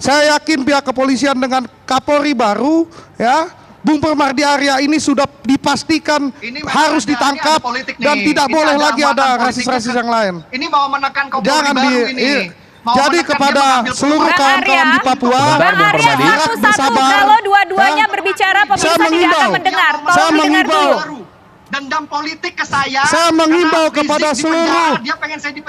Saya yakin pihak kepolisian dengan Kapolri baru, ya, Bung Permadi Arya ini sudah dipastikan harus ditangkap dan tidak boleh lagi ada rasis-rasis yang lain. Ini mau menekan Kapolri Jangan baru ini. Jadi kepada seluruh kawan-kawan di Papua, Bang Arya satu-satu, kalau dua-duanya berbicara pemirsa tidak akan mendengar. Tolong didengar dulu. Dendam politik ke saya. Saya mengimbau kepada seluruh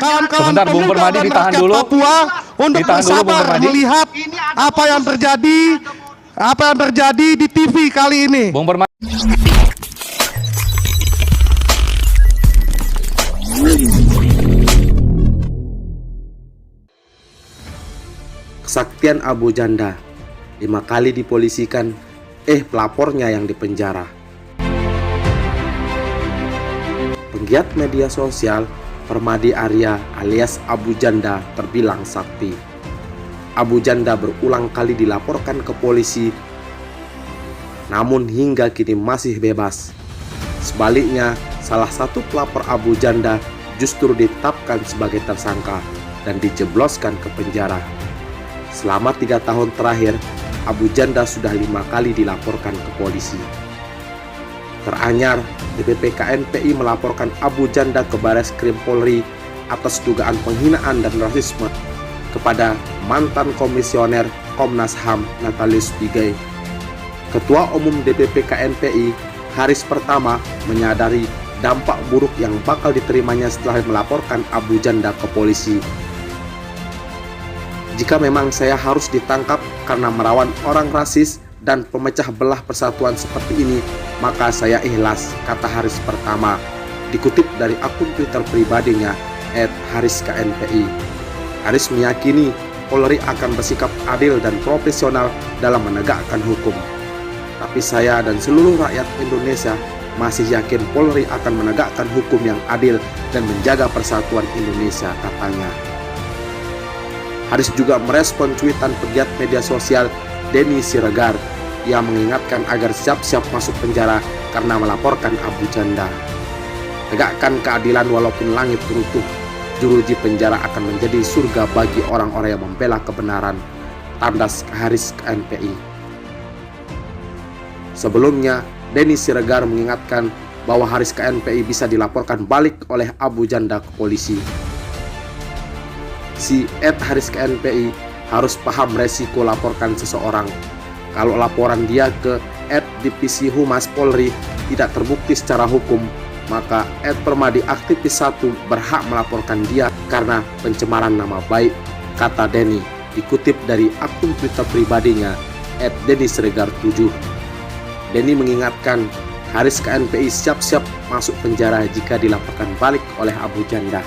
kawan-kawan pemuda dan rakyat Papua untuk bersabar melihat apa yang terjadi di TV kali ini. Bung Permadi. Kesaktian Abu Janda, 5 kali dipolisikan, pelapornya yang dipenjara. Penggiat media sosial Permadi Arya alias Abu Janda terbilang sakti. Abu Janda berulang kali dilaporkan ke polisi, namun hingga kini masih bebas. Sebaliknya, salah satu pelapor Abu Janda justru ditetapkan sebagai tersangka dan dijebloskan ke penjara. Selama 3 tahun terakhir, Abu Janda sudah 5 kali dilaporkan ke polisi. Teranyar, DPP KNPI melaporkan Abu Janda ke Bareskrim Polri atas dugaan penghinaan dan rasisme kepada mantan komisioner Komnas HAM Natalius Pigai. Ketua Umum DPP KNPI, Haris Pertama, menyadari dampak buruk yang bakal diterimanya setelah melaporkan Abu Janda ke polisi. Jika memang saya harus ditangkap karena merawan orang rasis dan pemecah belah persatuan seperti ini, maka saya ikhlas, kata Haris Pertama, dikutip dari akun Twitter pribadinya @harisknpi. Haris meyakini Polri akan bersikap adil dan profesional dalam menegakkan hukum. Tapi saya dan seluruh rakyat Indonesia masih yakin Polri akan menegakkan hukum yang adil dan menjaga persatuan Indonesia, katanya. Haris juga merespon cuitan pegiat media sosial Denny Siregar yang mengingatkan agar siap-siap masuk penjara karena melaporkan Abu Janda. Tegakkan keadilan walaupun langit runtuh, jeruji penjara akan menjadi surga bagi orang-orang yang membela kebenaran, tandas Haris KNPI. Sebelumnya, Denny Siregar mengingatkan bahwa Haris KNPI bisa dilaporkan balik oleh Abu Janda ke polisi. Si Haris KNPI harus paham resiko laporkan seseorang. Kalau laporan dia ke Divisi Humas Polri tidak terbukti secara hukum, maka Permadi Aktivis 1 berhak melaporkan dia karena pencemaran nama baik, kata Denny, dikutip dari akun Twitter pribadinya @denny_siregar7. Denny mengingatkan Haris KNPI siap-siap masuk penjara jika dilaporkan balik oleh Abu Janda.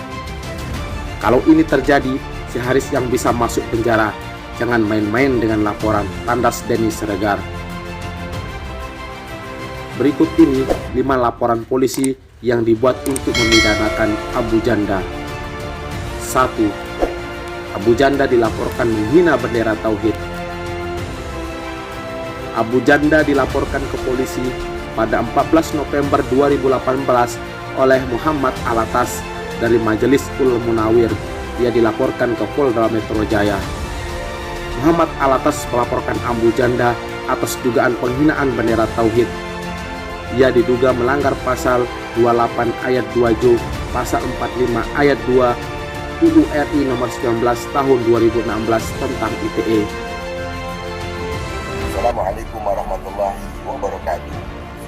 Kalau ini terjadi, si Haris yang bisa masuk penjara, jangan main-main dengan laporan, tandas Denny Siregar. Berikut ini 5 laporan polisi yang dibuat untuk memidanakan Abu Janda. 1. Abu Janda dilaporkan menghina bendera Tauhid. Abu Janda dilaporkan ke polisi pada 14 November 2018 oleh Muhammad Alatas dari Majelis Ul Munawir. Ia dilaporkan ke Polda Metro Jaya. Muhammad Alatas melaporkan Abu Janda atas dugaan penghinaan bendera Tauhid. Ia diduga melanggar pasal 28 ayat 2 J, pasal 45 ayat 2 UU RI nomor 19 tahun 2016 tentang ITE. Assalamualaikum warahmatullahi wabarakatuh.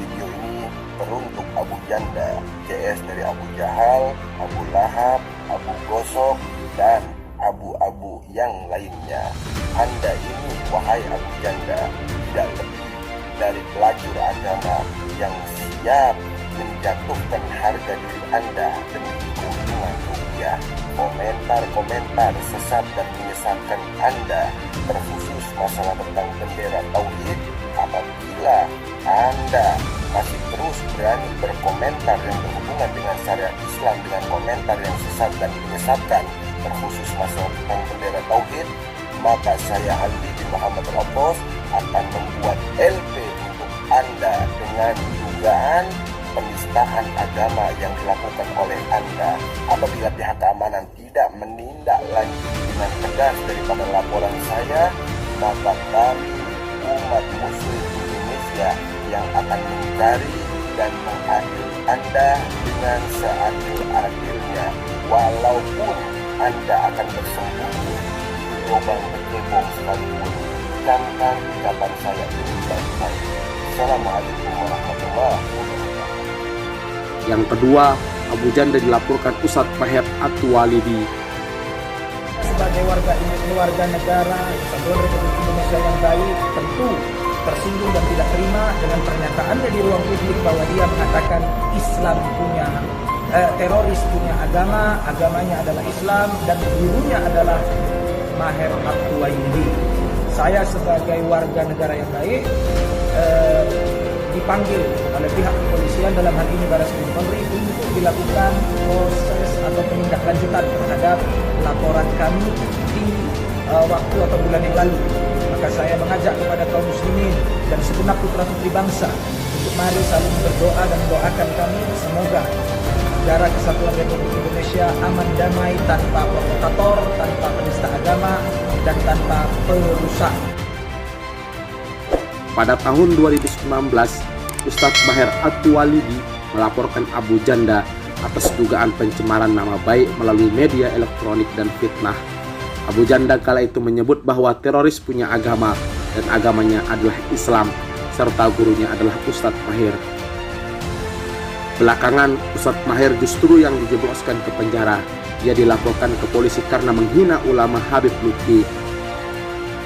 Video ini teruntuk Abu Janda, CS dari Abu Jahal, Abu Lahab, Abu Gosok, dan abu-abu yang lainnya. Anda ini, wahai Abu Janda, tidak lebih dari pelacur agama yang siap menjatuhkan harga diri Anda demi keuntungan rupiah. Komentar-komentar sesat dan menyesatkan Anda, terkhusus masalah tentang bendera Tauhid. Apabila Anda masih terus berani berkomentar yang berhubungan dengan syariat Islam dengan komentar yang sesat dan menyesatkan, terkhusus masalah tentang bendera Tauhid, maka saya Andi bin Muhammad Al-Abbas akan membuat LP untuk Anda dengan dugaan penistaan agama yang dilakukan oleh Anda. Apabila pihak keamanan tidak menindaklanjuti dengan tegas daripada laporan saya, maka kami umat muslim Indonesia yang akan mencari dan mengadili Anda dengan seadil-adilnya, walaupun Anda akan bersembunyi di lubang bercebong sekalipun. Camkan ucapan saya ini baik-baik. Assalamualaikum warahmatullahi wabarakatuh. Yang kedua, Abu Janda dilaporkan Ustadz Maher At-Walidi. Sebagai warga negara Kesatuan Republik Indonesia yang baik, tentu tersinggung dan tidak terima dengan pernyataannya di ruang publik bahwa dia mengatakan Islam punya teroris punya agama, agamanya adalah Islam dan gurunya adalah Maher At-Walidi. Saya sebagai warga negara yang baik dipanggil oleh pihak kepolisian, dalam hal ini Baris Krim Polri, untuk dilakukan proses atau penindaklanjutan terhadap laporan kami di waktu atau bulan yang lalu. Maka saya mengajak kepada kaum muslimin dan segenap putra-putri bangsa untuk mari saling berdoa dan mendoakan kami semoga negara Kesatuan Republik Indonesia aman damai, tanpa provokator, tanpa penista agama, dan tanpa perusak. Pada tahun 2019, Ustadz Maher At-Walidi melaporkan Abu Janda atas dugaan pencemaran nama baik melalui media elektronik dan fitnah. Abu Janda kala itu menyebut bahwa teroris punya agama dan agamanya adalah Islam, serta gurunya adalah Ustadz Maher. Belakangan, Ustadz Maher justru yang dijebloskan ke penjara. Ia dilaporkan ke polisi karena menghina ulama Habib Lutfi.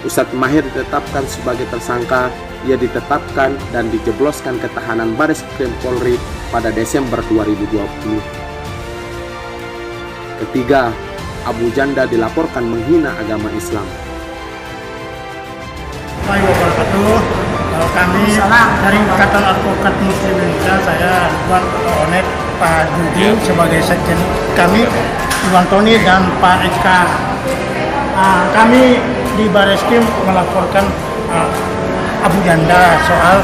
Ustadz Maher ditetapkan sebagai tersangka. Ia ditetapkan dan dijebloskan ke tahanan Baris Krim Polri pada Desember 2020. Ketiga, Abu Janda dilaporkan menghina agama Islam. Kami dari Ikatan Advokat Muslim Indonesia, saya Ridwan atau Onet, Pak Judi sebagai sekjen kami, Iwan Tony dan Pak Eka. Kami di Bareskrim melaporkan Abu Janda soal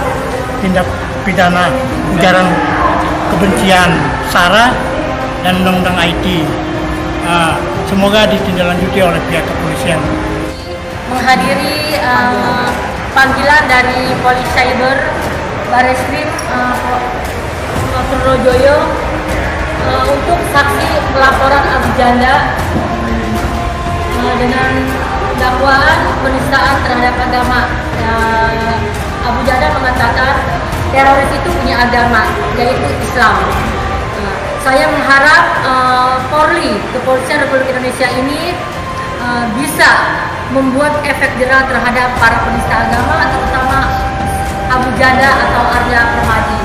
tindak pidana ujaran kebencian SARA dan Undang-Undang IT. Semoga ditindaklanjuti oleh pihak kepolisian. Menghadiri panggilan dari Polisi Cyber Bareskrim Polda Joyo untuk saksi pelaporan Abu Janda dengan dakwaan penistaan terhadap agama. Abu Janda mengatakan teroris itu punya agama, yaitu Islam. Saya mengharap Polri, Kepolisian Republik Indonesia ini bisa membuat efek jerah terhadap para penista agama, terutama Abu Janda atau Arya Permadi.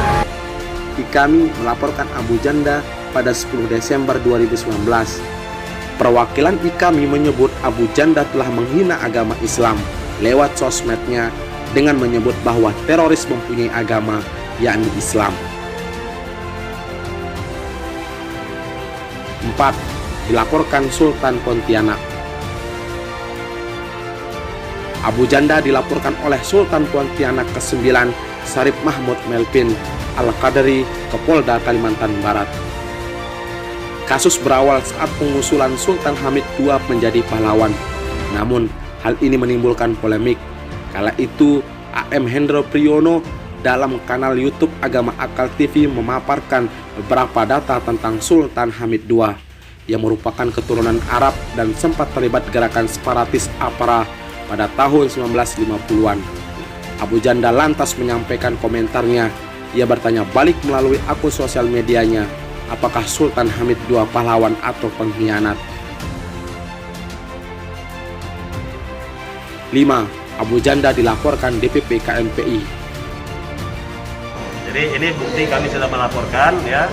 Kami melaporkan Abu Janda pada 10 Desember 2019. Perwakilan IKAMI menyebut Abu Janda telah menghina agama Islam lewat sosmednya dengan menyebut bahwa teroris mempunyai agama, yakni Islam. 4. Dilaporkan Sultan Pontianak. Abu Janda dilaporkan oleh Sultan Pontianak ke-9 Syarif Mahmud Melvin Al-Qadari ke Polda Kalimantan Barat. Kasus berawal saat pengusulan Sultan Hamid II menjadi pahlawan. Namun, hal ini menimbulkan polemik. Kala itu, AM Hendro Priyono dalam kanal YouTube Agama Akal TV memaparkan beberapa data tentang Sultan Hamid II yang merupakan keturunan Arab dan sempat terlibat gerakan separatis APRA pada tahun 1950-an. Abu Janda lantas menyampaikan komentarnya. Ia bertanya balik melalui akun sosial medianya, apakah Sultan Hamid II pahlawan atau pengkhianat? 5. Abu Janda dilaporkan DPP KMPI. Jadi ini bukti kami sudah melaporkan ya.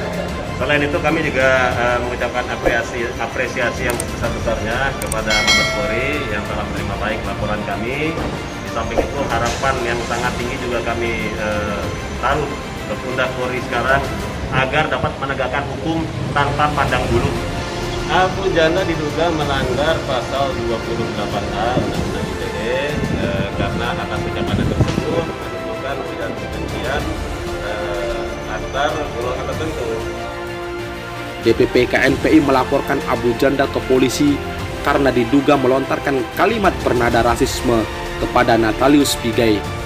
Selain itu kami juga mengucapkan apresiasi yang sebesar-besarnya kepada Mabes Polri yang telah menerima baik laporan kami. Di samping itu harapan yang sangat tinggi juga kami taruh kepada Polri sekarang agar dapat menegakkan hukum tanpa pandang bulu. Abu Janda diduga melanggar pasal 28A Undang-Undang ITE karena atas ucapan tersebut menimbulkan ujaran kebencian antar golongan tertentu. DPP KNPI melaporkan Abu Janda ke polisi karena diduga melontarkan kalimat bernada rasisme kepada Natalius Pigai